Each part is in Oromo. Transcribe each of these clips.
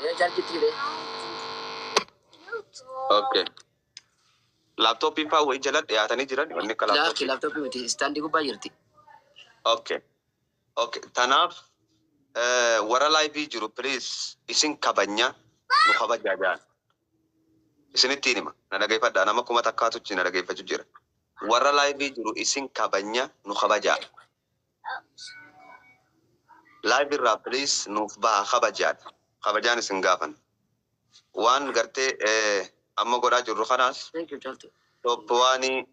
يا جالك تيري. اوكي لابتوب يفا ويجلد يا تاني جرد ونك لا لابتوب لابتوب متي ستاندي كو بايرتي. اوكي اوكي تناف ورا لاي بيجرو بليز اسين كابانيا نخبا جاجان اسين التينما ندقى فدا انا مكوما تكاتو جي ندقى فجو ورا لاي بيجرو اسين كابانيا نخبا جا لاي بيرا بليز نخبا خبا جان خبا جان اسين غافن وان غرتي اما قدا جرو خناس ثانك يو جالتو. توبواني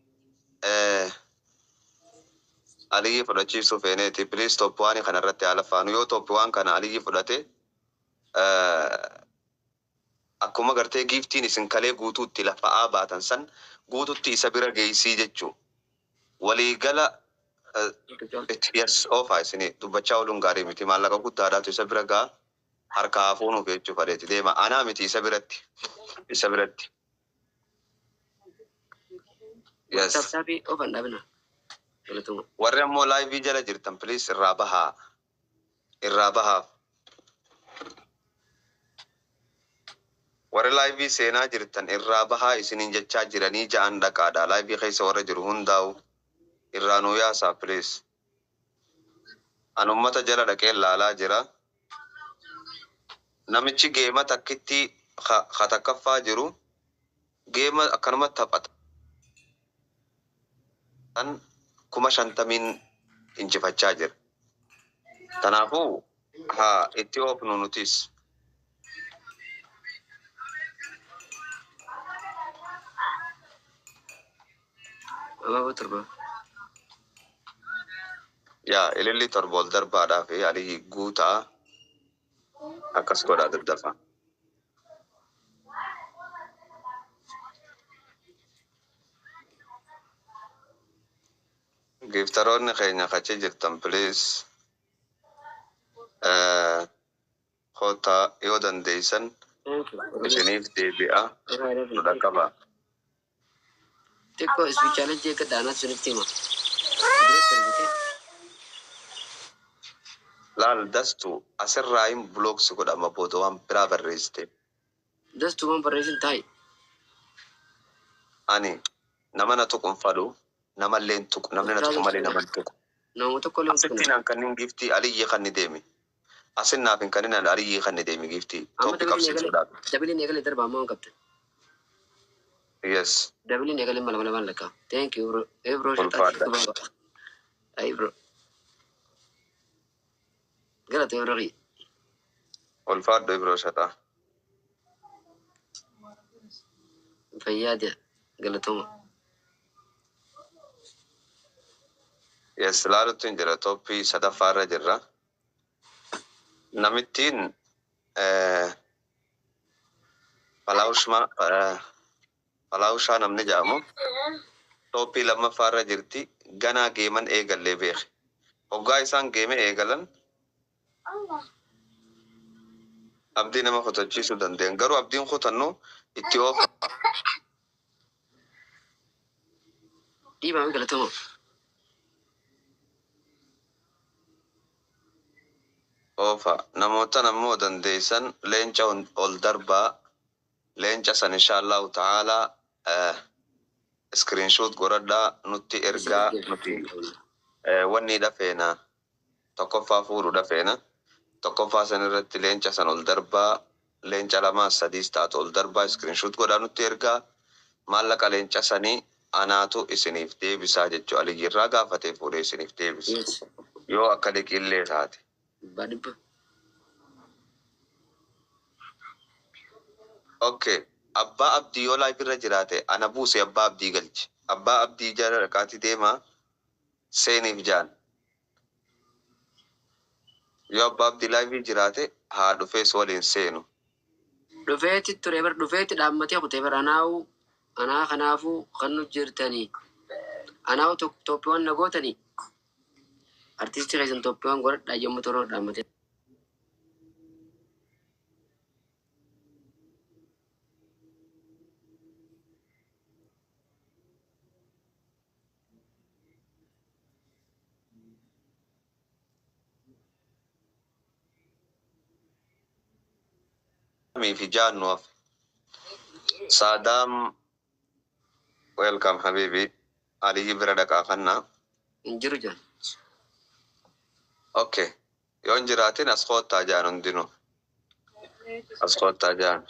علي فداchiisu feeneeti please toppuwaani kana irratti haala faanu yoo toppuwaan kana aliyyi fudhate akkuma gartee giiftiin isin kalee guutuutti lafa'aa baatan san guututti isa bira geessii jechuu waliigala yes oofaa isinii dubbachaa ooluun gaarii miti maallaqa guddaadhaatu isa bira gaa harka hafuunuuf jechuu fadheeti deema anaa miti isa biratti yes Sabsabii ofan dhabna. warri ammoo laayivii jala jirtan please irraa bahaa warri laayivii seenaa jirtan irraa bahaa isiniin jechaa jiranii ja'an dhaqaadha laayivii keessa warra jiru hundaa'u irraa nuu yaasaa please an ummata jala dhaqee laalaa jira namichi geema takkitti katakaffaa jiru geema akkanuma taphata tan 50,000 injifachaa jira kanaafuu haa itti oofnu nutis yaa ililli torbool darbaadhaa fi alii guutaa akkas godhaa daddafa giftaroonni keenya kachi jirtan please kota yoo dandeeysan isiniif deebi'a nu dhaqqaba Teko isbichaalee jeeka daanaa sunitti hima. laal dastu asirraa hin blooksi godhama booda waan biraa barreessite Dastu waan barreessin taa'i. ani nama na tuqun fadhu namallee hin tuqu namni na tuqu malee nama hin tuqu Nama tokko leen asittiin an kannin giftii aliyyee kan ni deemi asin naaf hin kannin an aliyyee kan ni deemi giftii tooppi qabsiisuudhaaf dabiliin eegalee darbaa moo hin qabdan. yes Dabiliin eegalee mala waan lakkaa. Thank you bro. Bro ulfaadha ay bro. Galata bro ri. ulfaadha ibro shataa Fayyaade galatoma. yes laalutti hin jira tooppii sadaffaarra jirra namittiin falaawushaa namni jedhamu tooppii lammaffaarra jirti ganaa geeman eegallee beeke hoggaa isaan geeme eegalan abdii nama kutachiisuu danda'an garuu abdiin kutannu itti oofa Dhiibaa galatoma. oofa namootan ammoo dandeeysan leenca ol darbaa leenca san inshaallahu ta'aalaa screenshot godhadhaa nutti ergaa nuti wanni dhafeena tokkoffaa fuudhu dhafeena tokkoffaa san irratti leenca san ol darbaa leenca lamaa sadiis taatu ol darbaa screenshot godhaa nutti ergaa maallaqa leenca sanii anaatu isiniif deebisaa jechuu aliyyirraa gaafatee fuudhee isiniif deebisa yoo akka liqillee taate Badibba. okay abbaa abdii yoo laayifirra jiraate ana buuse abbaa abdii galchi abbaa abdii jala dhaqaati deemaa seeniif jaan yoo abbaa abdii laayifii jiraate haa dhufees waliin seenu Dhufeetti ture bar dhufeetti dhaammatee kutee bar anaa kanaafuu kan nu jirtanii. Anaa Tooppiiwwan na gootanii. Artistii keessan Tooppiiwwan godhadhaa yommuu toroo dhaammatee. Saddamii fi jaannuuf. Saddam welcome habibi. Alii bira dhaqaa kannaa. Injiru jaan. Okay. Yoon jiraatin as koottaa jaan hundinuu. As koottaa jaan.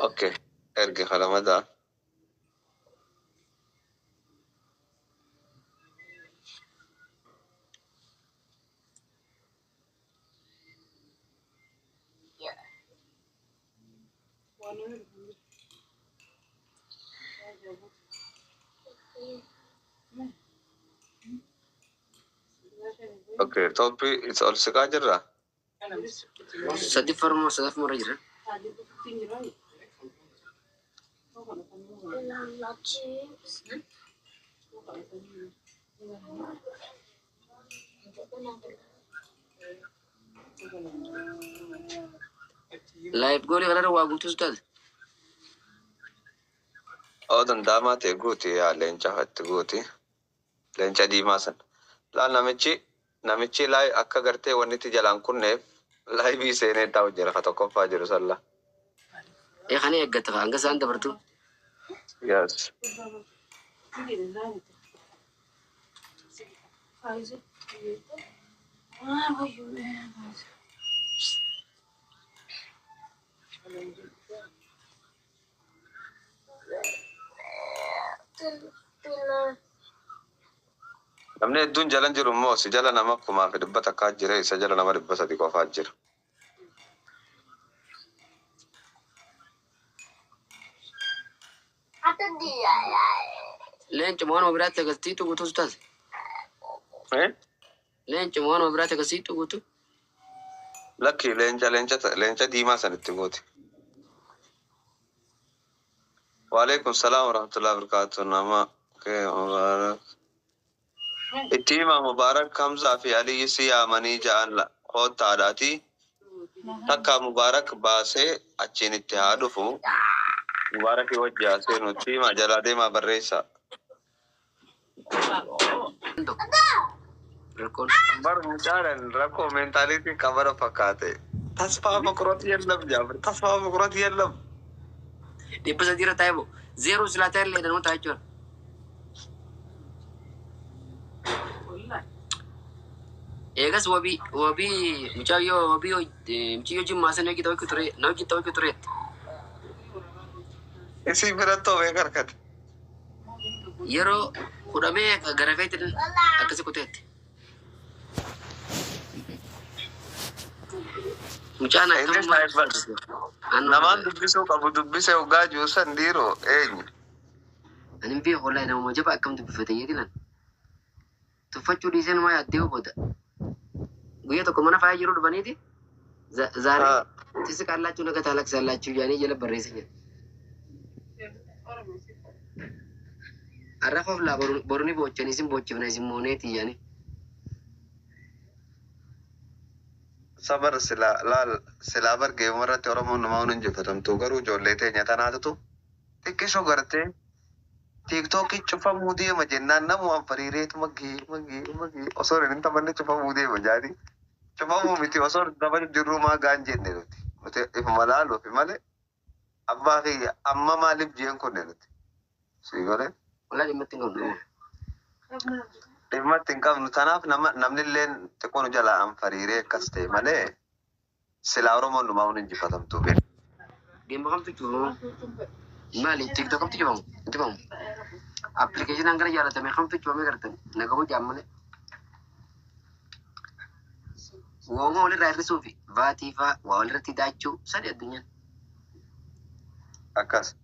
Okay. Ergi kalamada. Okay. Topi it's all sikajirra. Sadi farmo sadaf mara jira. Live goli galara wagutus dad. Odan dama te guti ya lencha hat guti. Lencha di masan. La namichi lai akka garte waniti jalan kunne lai bi sene taw jira kata kofa jiru salla. Khani eggata anga san dabartu. Yes. Namni hedduun jalan jiru immoo si jala nama kumaa fi dhibba takkaa jira isa jala nama 300 qofaa jira. Leenca mo'anuma biraatti agarsiitu guutuus taate. Leenca mo'anuma biraatti agarsiitu guutu. Lakki leenca diimaa sanitti guuti. Waalaikum salaam wa rahmatullahi wa barakatuh. Nama Mubarak. Itti hima Mubarak Hamzaa fi Aliyyi si yaamanii ja'an koottaadhaati. Takka Mubarak baasee achiin itti haa dhufu. Mubarak wajjaa seenutti hima jalaa deemaa barreessa. Bar mucaalan rakkoo meentaaliitiin qabara fakkaate. Tasfaa Makurat yallam jaafir. Tasfaa Makurat yallam. Dhibba sadii irra taa'e moo zeeroo silaa ta'e illee namoota jechuudha. Eegas wabii mucayyoo jimmaa sana hojii ta'uu ture na hojii ta'uu tureetti. Isin birattoo beek harkate. Yeroo kudhamee gara feetiin akkasii kuteetti. Mucaan namaan dubbisuu qabu dubbisee ugaa juusan dhiiroo eenyu. Ani hin beeku wallahi nama jabaa akkam dubbifate jedhinan. Tuffachuu dhiisee nama yaaddee booda. Guyyaa tokko mana faaya jiru dhufaniiti. Zaaree tisi qallaachuu naga taalaksa allaachuu jaanii jala barreessan jedha. Arrafoof laa boruni boochanii isin boochifna isin mooneeti jaanii. Sabar silaa bargee umarratti Oromoon nama hundi injifatamtu garuu ijoollee teenya tanaatutu xiqqisoo gartee tiiktookii cufamuu deema jennaan namuwaan fariireetu magii osoo hin taphanne cufamuu deema jaati. Cufamuu miti osoo tapha jirru maa gaan jenne nuti ifuma laaluufi malee abbaa fi amma maaliif jeen kunne nuti. Sii golee. Walaa dhimmatti hin qabnu. Dhimmatti hin qabnu tanaaf namni illee xiqqoon jalaa an fariiree akkas ta'e malee silaa Oromoon dhumaa hundi injifatamtu beeku. Deemba kamtu cufamu. Maali tiktok kamtu cufamu? Cufamu. Appilikeeshinaan gara jaalatame kamtu cufamee gartan nagamu jaammale. Wooma walirraa hir'isuufi vaatii fa'aa waa walirratti daachuu sadi addunyaan. Akkas.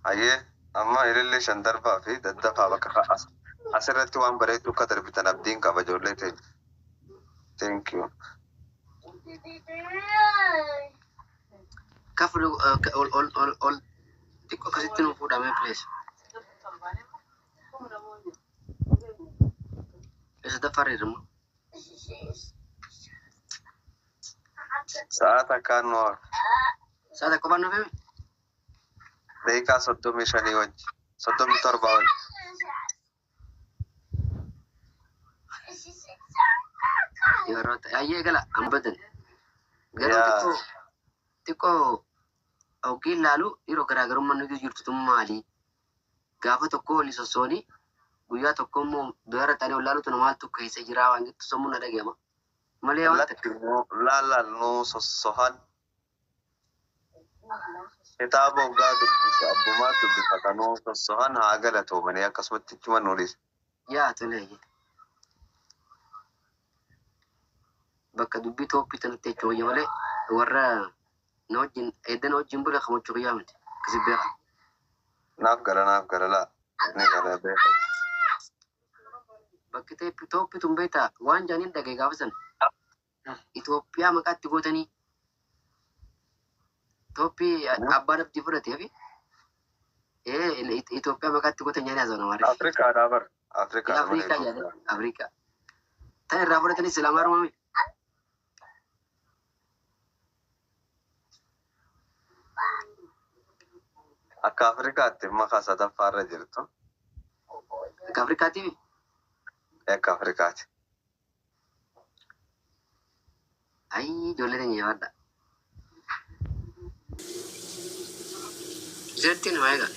Hayyee amma ilillee shan darbaa fi daddafaa bakka ka'as. Asirratti waan bareedu akka darbitan abdiin qaba ijoollee teenya. Thank you. Kaflu ol xiqqoo akkasitti nu fuudhamee please. Isa dafarreerama. Sa'ata kanwa. Sa'ata ko ba na feme? Deika soddomi shani wajji. Soddomi torba wajji. Yeroo ayyee gala hambatan. Garuu xiqqoo ogiin laalu yeroo garaagarummaan nuti jirtu maali? Gaafa tokko wali sossooni guyyaa tokko immoo doyara ta'anii ol laalutu namaaltu keessa jiraa waan jettu sammuu na dhagahama. Malee waan Latti laalaan nuu sossohan. Kitaaba ogaa dubbisa abbumaa dubbisa kanuu sossohan haa galatoomanii akkasumatti ichuma nuulis. yaa tolee. Bakka dubbii tooppii tanatti jechuun wayya malee warra na wajjin eedda na wajjin bula kamachuu guyyaa miti akkasi beeka. Naaf gala laa. Ni gala beeka. Bakki tooppii tun beektaa waan jaaniin dhagee gaafa san Itoophiyaa maqaatti gootanii tooppii abbaan abdii fudhatee fi Itoophiyaa maqaatti gootan nyaanni haasawaa namaa. Afrikaadhaa bar. Afrikaa jedhanii Afrikaa. Tan irraa fudhatanii Islaamaa Romaami. Akka Afrikaatti maqaa sadaffaarra jirtu. Akka Afrikaatiifi? Akka Afrikaati. Ayi ijoollee teenya yaadda. Isheettiin waa eegale.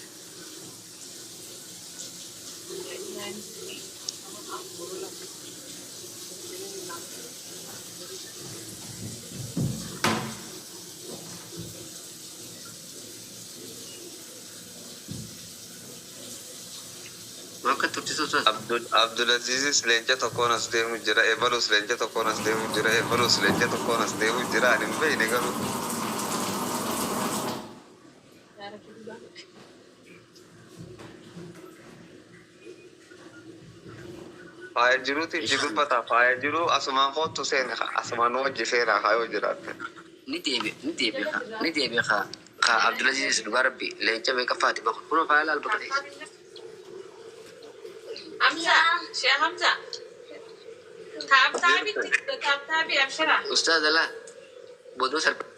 Maka turtisu sus. Abdulaziz leenca tokkoon as deemu jira. Ebalus leenca tokkoon as deemu jira. Ebalus leenca tokkoon as deemu jira. Ani hin beekne garuu. Faaya jiruutiin jibbiffata. Faaya jiruu asumaan kootu seena. Asumaan wajji seenaa kaayoo jiraatte. Ni deebi'a ka Abdulaziz dhugaa rabbi leenca meeqa faati bakka kun faaya laal bakka ta'e. Hamza, Sheikh Hamza. Tabi abshara. Ustaz Allah, bodoh surprise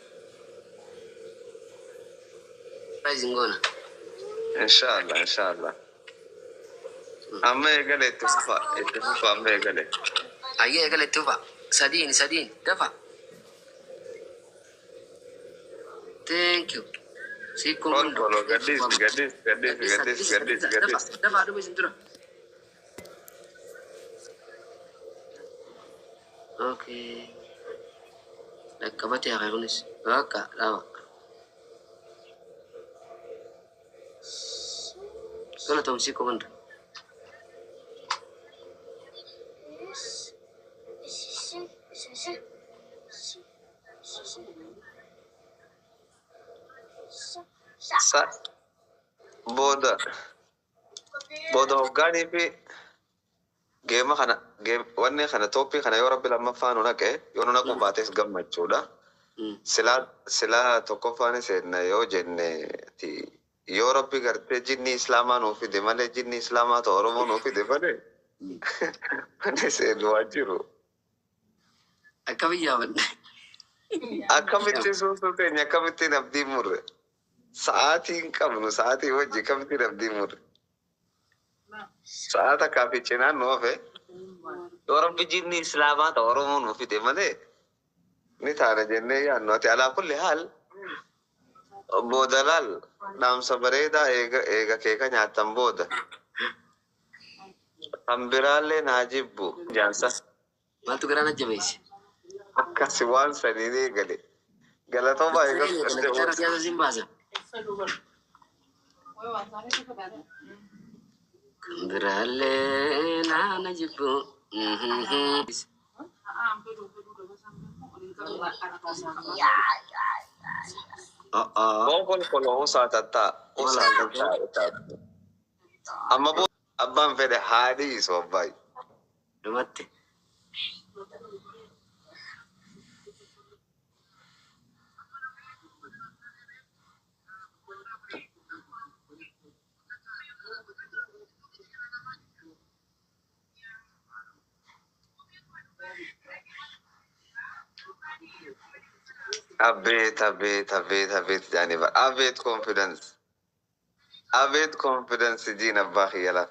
ngona. Inshallah. Amma eegale itti fufa amma eegale. Ayyee eegale itti fufa. Sadiin dafa. Thank you. Kolo gadis. Dafa aduh isin tura. Oke. Lakkabat ya kunis. Baka lawa. Kalau tahu sih komando. Boda hoggaanii fi geema kana wanni kana tooppii kana yoo rabbi lammaffaa nu naqe yoo nu naqu baates gammachuudha. Silaa tokkoffaan seenna yoo jenne yoo rabbi gartee jinni islaamaa nuu fide malee jinni islaamaa ta'u oromoo nuu fide malee wanni seenu waan jiru. Akka biyyaa wanne. Akkamitti suusuu teenya akkamittiin abdii murre. Sa'aatiin qabnu sa'aatii wajji akkamittiin abdii murre. Sa'aata kaafichinaan nu hafe yoo rabbi jinni islaamaa ta'u oromoo nuu fide malee ni taana jennee yaadnu ati alaa kulli haal booda laal dhaamsa bareedaa eega keeka nyaattan booda kan biraallee naa jibbu jaansa Maaltu garaa na jabeesse. akkasi waan saniin eegale galatoomaa Cara siyaasa siin baasa. Kan biraallee na jibbu. Gonkolkolo usaatatta amma abbaan fedhe haadhi isoo abbaayi. Dhumatti. أبيت يعني بقى أبيت confidence دين أباخي يلا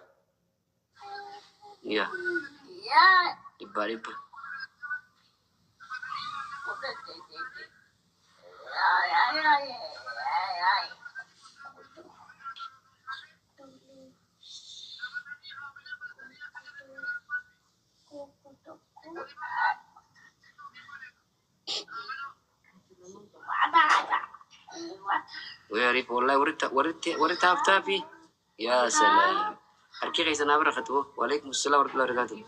يا دبا دبا ويعرف والله ورت أفتافي يا سلام أركي غيث أنا بركته وعليكم السلام ورحمة الله وبركاته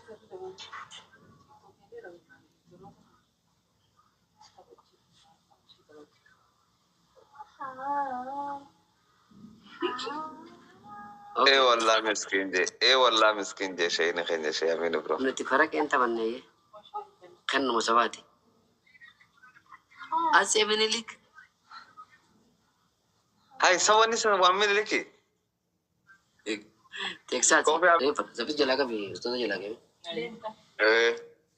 إيه والله مسكين جي شيء نخين شيء أمين برو نتفرق أنت بنيه خن مسواتي أسيبني لك هاي سوى نسنا وعمل لكي تكسات كوفي إيه زبط جلاك في أستاذ جلاك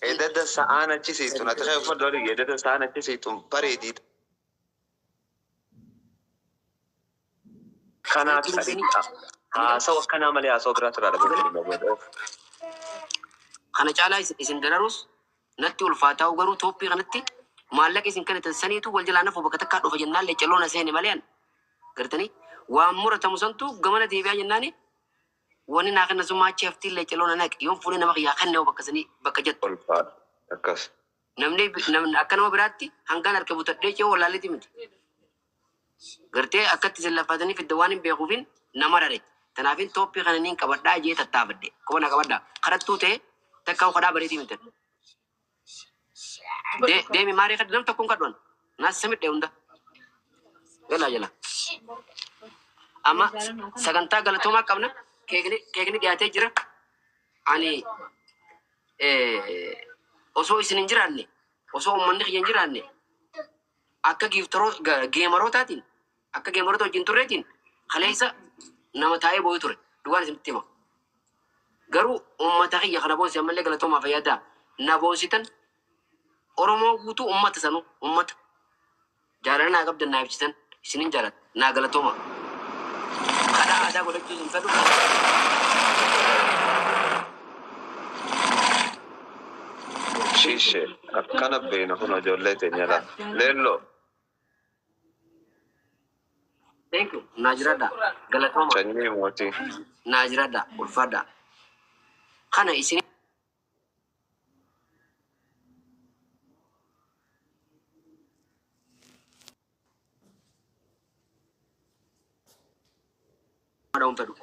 إيه ده ساعة تشيسيتون أتخيل فدوري ده ساعة تشيسيتون بريدي كنا سوى كنا مليا صبرات رادة أنا جالا إسن دراروس نتي والفاتاو غرو توبي غنتي مالك إسن كانت السنيتو والجلانا فوبكتك كادو فجنان لجلونا سيني مليان قرتني وأمورة تمسنتو قمنا ديبيا جناني wani na kana zuma chef tille chelo na nak yom fune na ya kanne bakasani bakajat والفات أكاس namne akana birati hangan arke butadde che wala liti mit garte akatti sella fadani fi dawani be khufin namarare tanafin topi kananin kabadda je tatabadde ko na kabadda kharattu te takkaw khada bariti mit de mi mari khadam takun kadon nas samit de unda yalla jala ama saganta galatoma qabna kekni dhiyaatee jira ani osoo isin hin jiraanne osoo ummanni kiyya hin jiraanne akka geemarotaatiin akka geemarota wajjin turreetiin kaleessa nama taa'ee boo'ee ture dhugaan isinitti hima garuu ummata kiyya kana boonsi ammallee galatoomaa fayyadaa na boonsitan oromoo guutuu ummata sanu ummata jaalala naa qabdan naa ibsitan isinin jaalat naa galatoomaa kadhaa aadaa godhachuu hin fedhu شيشة أكنا بينهم جولة نيلا ليلو thank you najirada galatoomaa شنيم موتي najirada ulfada kana isin madam fedhu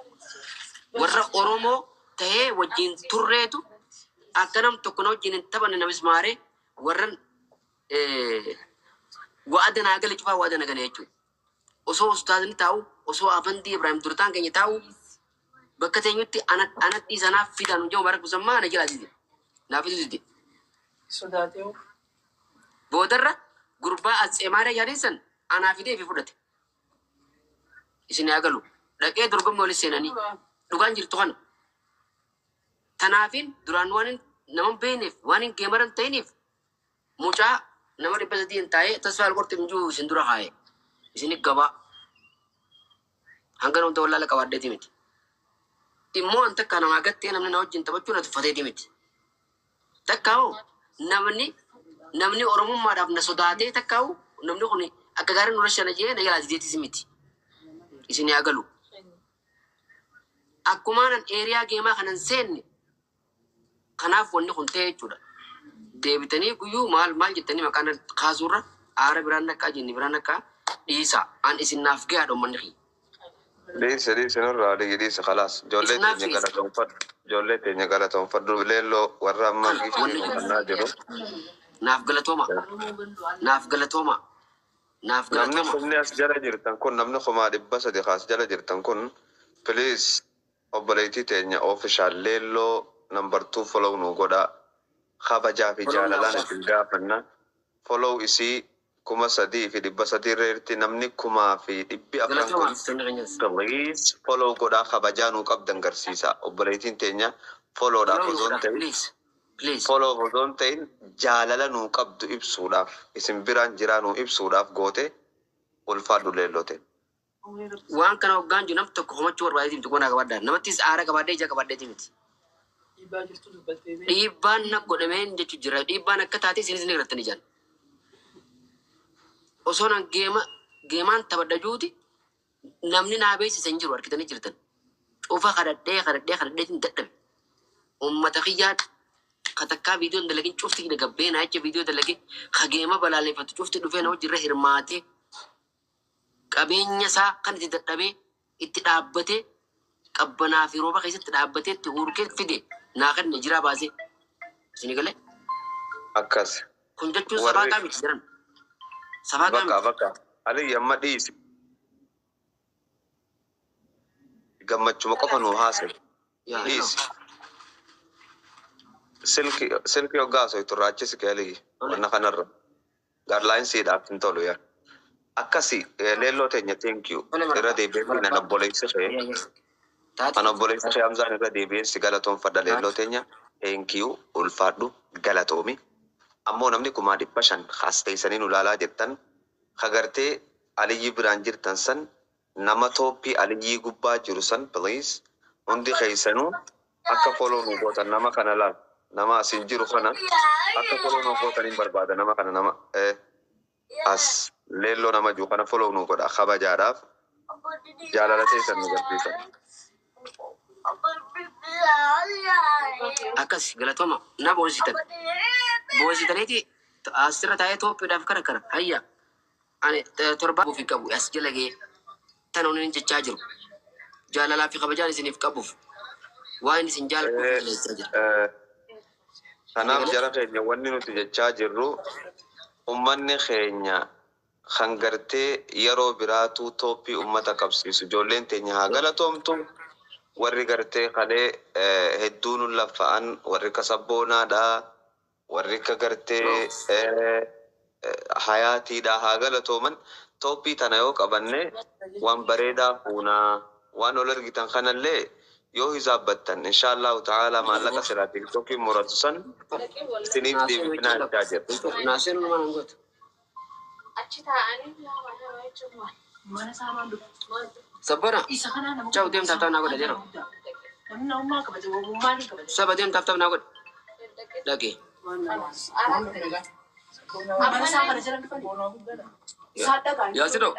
warra oromoo tahee wajjin turreetu akkanam tokko na wajjin hin taphanne namis maare warran wa'ada naa gale cufaa wa'ada na gale jechuudha osoo ustaazini taa'u osoo afandii ibrahim durtaan keenya taa'u bakka teenyutti anatti sanaaf fidan hojii mubarak musammaa na jala dide naaf dide boodarra gurbaa as ceemaara yaadinsan anaa fidee fi fudhate isin yaa galu dhaqee dorgommii walis seenanii dhugaan jirtu kana tanaafin duraan waan nama beekneef waan geemaran ta'iniif mucaa nama 300 hin taa'ee tasfaa alqorti minjuu isin dura kaa'e isin gabaa hanga namta wallaala qabaaddeeti miti immoo an takka namaa gattee namni na wajjin taphachuu na tuffateeti miti takkaawu namni oromummaadhaaf na sodaatee takkaawu namni kun akka gaarii nurra shana jee na yalaasideetis miti isin yaa galu akkumaanan eeriyaa geemaa kanan seenne kanaaf wanni kun ta'e jechuudha deebitanii guyyuu maal jettanii maqaan kaasuurra aara biraan nakkaa jenni biraan nakkaa dhiisa an isin naaf gahaa dhoommanni kiyya ليس نرى ليس خلاص جولتي نقلة تنفضل ليلو ورا ما نادرو naaf galatooma naaf galatooma naaf namni galatooma khumni jala jirtan kun namni khuma dibba sadi khas jala jirtan kun please obboleetii teenya official leello number 2 follow nu godha khabaja fi jalalaan isin gaafanna follow isii kuma sadii fi dibba sadii reerti namni kuma fi dibbi afran galatooma kun sirni keenyas please follow godha khabaja nu qabdan garsiisa obboleetiin teenya follow dha Follow kozon godha, ta'e please Please. follow hodon ta'in jaalala nuu qabdu ibsuudhaaf isin biraan jiraa nuu ibsuudhaaf goote ulfaadhu leellote. Waan kana hoggaan jiru namni tokko homachuu barbaadee miti qonnaa qabaadhaa. Namattis aara qabaadhee ija qabaadheeti miti. Dhiibbaan na godhameen jechuun jira. Dhiibbaan akka taate isinis ni irratti ni jaan. Osoo nan geemaan taphadha juuti namni naa beeksisa hin jiru argitanii jirtan. Cufa kadhadheetiin dadhabe. Uummata kiyyaa katakkaa viidiyoon dalagin cufti gabbee naacha viidiyoo dalagee hageema balaaleffatu cufti dhufee na wajjirra hirmaatee qabeenya isaa kan itti dadhabee itti dhaabbatee qabbanaa fi rooba keessatti dhaabbatee itti hurkee fide naa kan jiraa baasee isin galee Akkas. kun jechuun sabaa qaamiti jiran sabaa qaamiti. Bakka Ali amma dhiisi. Gammachuma qofa nuu haasa'e. Dhiisi. Silki hoggaa osoo itti raachisi keelii wanna kanarra. Gaarlaayinsiidhaaf hin tolu yaa. Akkasi leelloo teenya thank you. Irra deebi'ee nan obboleessi fee. An obboleessi fee Hamzaan irra deebi'ee si galatoonfadha leelloo teenya thank you ulfaadhu galatoomi. Ammoo namni 500,000 haasteessanii nu ilaalaa jettan hagartee Aliyyi biraan jirtan san nama tooppii Aliyyi gubbaa jiru san please hundi keessanuu akka follow nu gootan nama kana laal nama asin jiru kana akka follow nu gootan hin barbaada nama kana nama as leelloo nama jiru kana follow nu godha kabajaadhaaf jaalala teessan nu garsiisan. Akkas galatooma na boositaniiti asirra taa'ee tooppiidhaaf kara hayya ani torba buufi qabu as jala ga'ee tan honin jechaa jiru jaalalaa fi kabajaan isiniif qabuuf waan isin jaalladhu jira. Kanaaf jara keenya wanni nuti jechaa jirru ummanni keenya kan gartee yeroo biraatu tooppii ummata qabsiisu ijoolleen teenya haa galatoomtu warri gartee kalee hedduu nu laffa'an warri kasaboonaadha warri ka gartee hayaatiidha haa galatooman tooppii tana yoo qabanne waan bareedaa fuunaa waan ol argitan kanallee yoo hisaabbattan inshaallahu ta'ala maallaqa silaa tiktookiin muratu san isiniif deebinaa jechaa jirtu. Naaseen numaan hangoota. Sabbana caawu deemtaaf ta'u naa godha jedhu. Saba deemtaaf ta'u naa godha. Dhagee. Yaasidoo.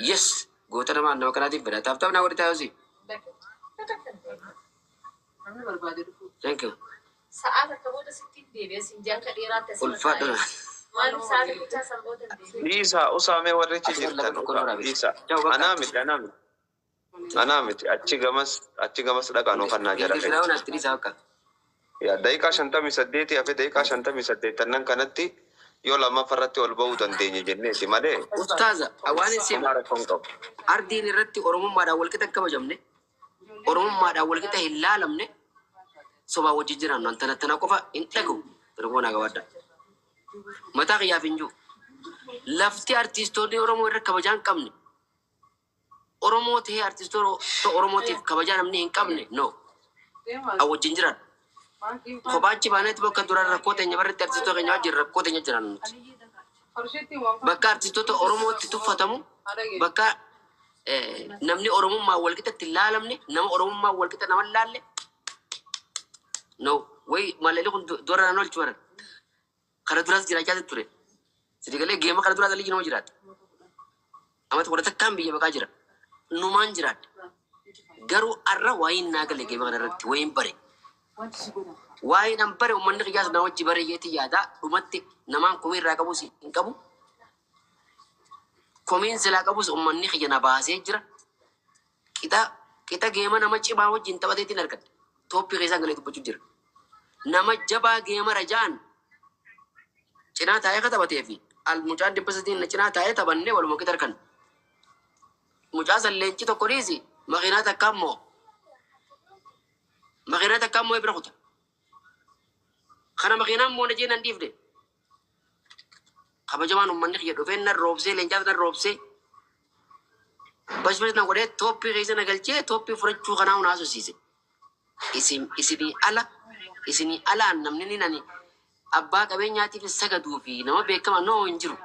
Yes goota namaan nama kanaatiif bada taaf naa godha taa'uusi. Thank you. Ulfaadhu. Isa usaamee warrichi jirtan isa anaa miti achi gamas dhaqanuu kannaa jara daqiiqaa 58 hafe daqiiqaa 58 tannan kanatti yoo lamaffarratti ol ba'uu dandeenya jenneeti malee Ustaaza waan isin ardiin irratti oromummaadhaan walqixa kabajamne oromummaadhaan walqixa hin laalamne sobaa wajji jiran wanta tana qofa hin dhagahu darboonaa gabaadha. Mataa kiyyaaf hin jiru. Lafti artistoonni Oromoo irra kabajaa hin qabne. Oromoo ta'ee artistoota Oromootiif kabajaa namni hin qabne no. Wajjin jiran. Kophaachi baanetti bakka duraan rakkoo teenya barreetti artistoota keenya wajjin rakkoo teenya jiran nuti. Bakka artistoota Oromootti tuffatamu bakka namni Oromummaa walqixatti laalamne nama Oromummaa walqixa nama laalle no way malalii kun dura naannoo olchu baran. Kara duraas jiraachaa ture. Sidi galee geema kara duraas alii nama jiraata. Amata godhata kan biyya baqaa jira. Numaan jiraadha. Garuu arra waa'een naa galee geema kana irratti waa'een bare. Waa'een an bare uummanni qiyyaasa na wajji bare yeeti yaada dhumatti namaan komii irraa qabus hin qabu. Komiin silaa qabus uummanni qiyya na baasee jira. Qixa geema nama cimaa wajjin taphateetiin argadha. Tooppii keessaa galee dubbachuu jira. Nama jabaa geema rajaan cinaa taa'ee ka taphatee fi mucaan 100 cinaa taa'ee taphannee walumaa qixa argan. Mucaa salleenci tokko dhiisi makiinaa takka ammoo bira kuta. Kana makiinaan moo na jeenan dhiifde. Kabajamaan uummanni kiyya dhufee nan roobsee leencaas nan roobsee بس نقول توبي غيزنا قلتي توبي فرجوا خناو ناسو سيسي اسمي على نمني ناني أبا كبي نياتي في السجدو في نما بيكما نو إنجرو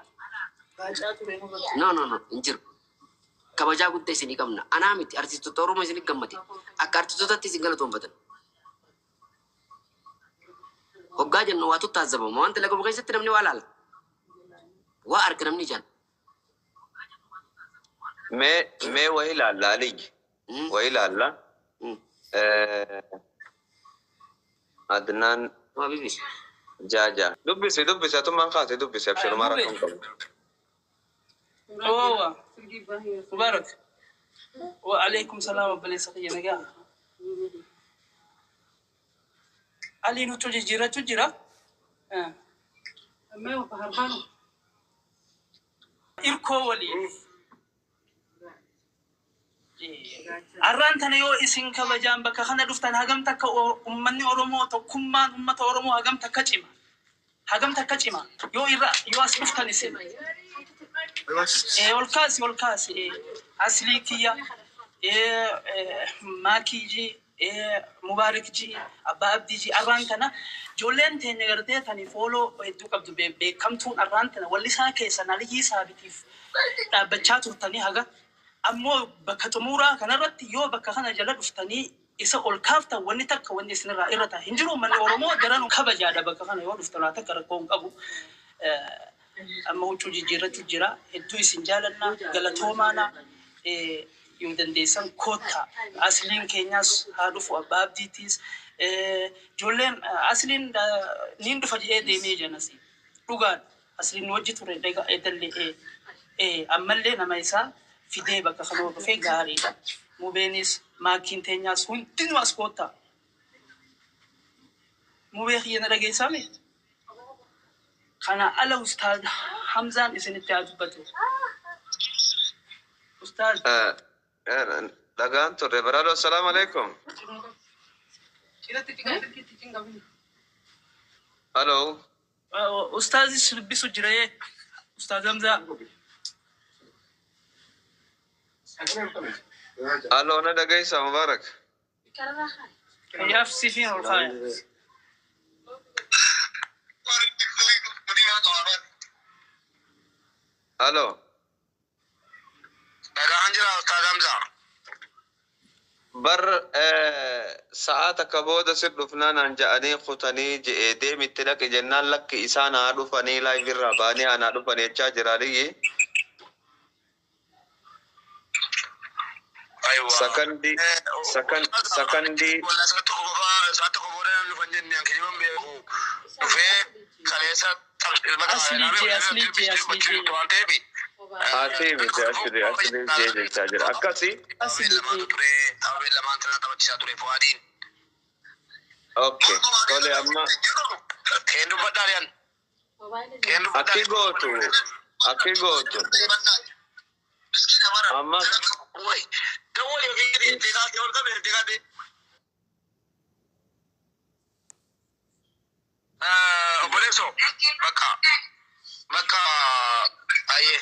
no إنجرو كبجا قد سيني كمنا أنا ميت أرتيستو تورو ما سيني كمتي أكارتيستو تاتي سينغلا تومبتن وقاجن نواتو تازبو ما أنت لكم غير ستنا مني ولا وأركنا مني جان ما وإلى الله لي وإلى الله أدنان ما بيبي جاجا دبس أتوم من خاطر دبس أبشر ما راكم أوه مبارك وعليكم السلام بلي سقيا نجا علي نو تجرا ما هو فهربان إركو ولي أرانتنا يو إسين كبجان بك خنا دفتن هجم تك أمني أورمو تكمان أمة أورمو هجم تكجما يو إرا يو أسمح كنيسين والكاس أصلي كيا ماكيجي مبارك جي أباب ديجي أرانتنا جولين تنيرتي تاني فولو دوك بكم تون أرانتنا واللي ساكي سنالي سابتيف بتشاتو تاني هجا أمو بكتمورا كان رتي يو بكخنا جلد أفتني إسا الكافتا ونتك ونسنا رائرة هنجرو من أورمو درانو كبجا دا بكخنا يو أفتنا تكركون أبو أما هو تجي جرتي جرا هدوي سنجالنا جلتومانا يودن ديسان كوتا أصلين كينياس هادوف وباب ديتيس جولين أصلين نيندو فجأة ديمي جناسي لغان أصلين وجهتو ردقا إدلي أمالي نمايسا فيدي بكا خلوه في غاري مبينيس ماكين تينياس هنتين واسكوتا مبيخي ينرغي سامي خانا على أستاذ حمزان إسن التعجبته أستاذ لغان توري برادو السلام عليكم الو أستاذ سلبسو جريه أستاذ حمزة الو أنا دقيسة مبارك يافسي فين الخاية الو بر ساعتك بود سر دفنان انجاني خطني جئدي متلك جنان لك إسان آدو فني لا يفر رباني أنا آدو فني جرالي أيوة سكندي ولا ساتو كبورنا نفنجن يعني كجيبهم بيهو وفي خليسة أصلي جي أصلي جي تاجر أكاسي أوكي تولي أما أكي غوتو أما Oboleso, baka, aye.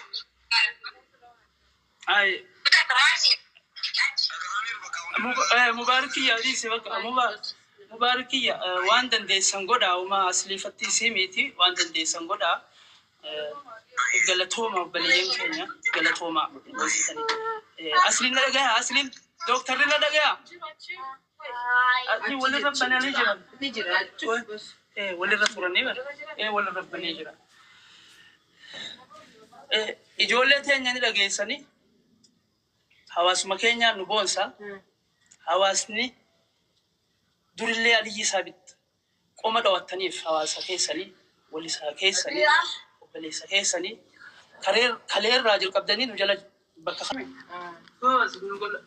أي مباركية ديسي بقى مباركية واندن دي سنغودا وما أصلي فتي سيميتي واندن دي سنغودا غلطوما بليين كينيا غلطوما أصلي ندقيا أصلي دكتور ندقيا أصلي ولي ربنا نجرا ولي ربنا ولي ربنا نجرا إجولة تانية ندقيا سني hawaasuma keenya nu boonsa hawaasni durillee aliyyi saabit qoma dhawattaniif hawaasa keessanii walisaa keessanii obboleessa keessanii kaleerraa jalqabdanii nu jala bakka kame nu gola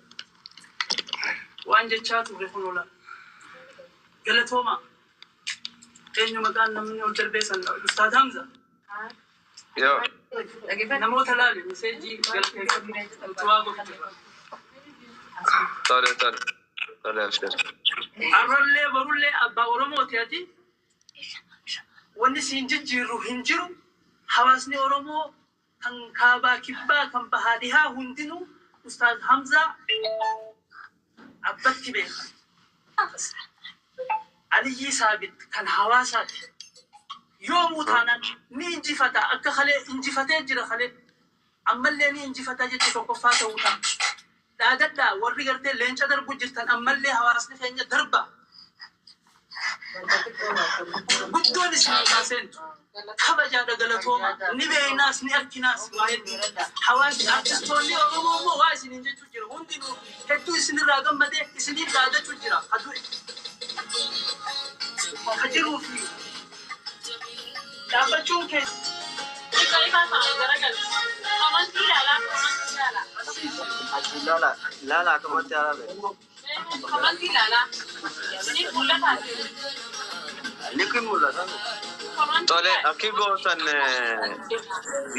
waan jechaa turre kun ola galatooma eenyu maqaan namni ol jalbeessan Ustaad Hamza يا نموت لالي مسجي تواقف طالع أبشر أرولي برولي أبا أورمو تياتي ونسي نجيرو هنجرو حواسني أورمو كان كابا كبا كان بهاديها هندنو أستاذ حمزة عبدتي بيخ علي ثابت كان حواسات يوم تانا نيجي فتا أكا خلي إنجي فتا جرا خلي أما اللي نيجي فتا جت توقفات وتا دا ورّي قرتي لين شدر بوجرتن أما اللي حواسني فيني دربة بدون اسمي كاسنت خبجا دغلتوما نبي ناس نأكي ناس حواس أرتستولي أمو واسي نيجي تجرا وندينو كتو اسني راغم بدي اسني دادا تجرا خدو خجروا فيه لا بچون كي لا كمان تعرف لكن ولا tole akki gootan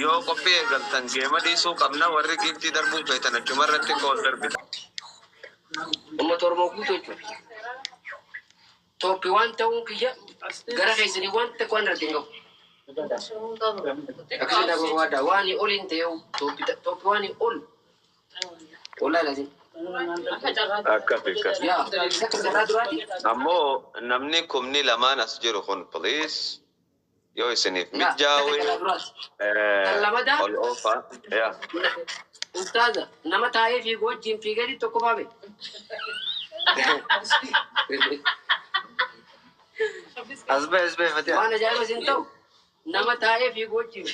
yoo qophii eegaltan geema dhiisuu qabna warri giiftii darbuu feetan achuma irratti gool darbita. Uummata Oromoo guutuu jechuudha. Toophii waan ta'uu kiyya gara keessanii waan takka waan irratti hin qabu. Akkasii dhaabaa waadaa waan ol hin ta'eewu toophii waan ol olaa laatiin. Akkas. Yaa akka garaa duraati. Ammoo namni kumni lamaan as jiru kun police yoo isiniif mijaawee ol oofa yaa. Ustaaza nama taa'ee fiiguu wajjin fiiganii tokko faabe. Asbee fatee. Waan ajaa'iba isin ta'u nama taa'ee fiiguu wajjin.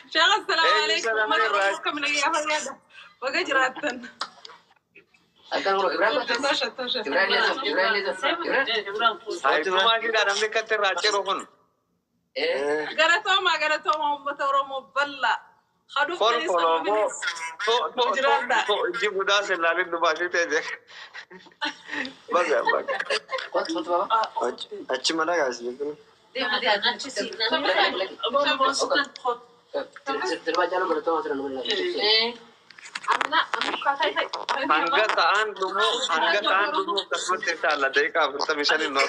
شغل السلام عليكم ما تروحوا من ايام هذا بقى جراتن قرأتهم بتورم بلا خدوا جيبوا ناس اللي عليه دباشي تيجي بقى أشي ما لا قاسي hangga taan dulu kasmat kita lah dari kabar tapi saya nol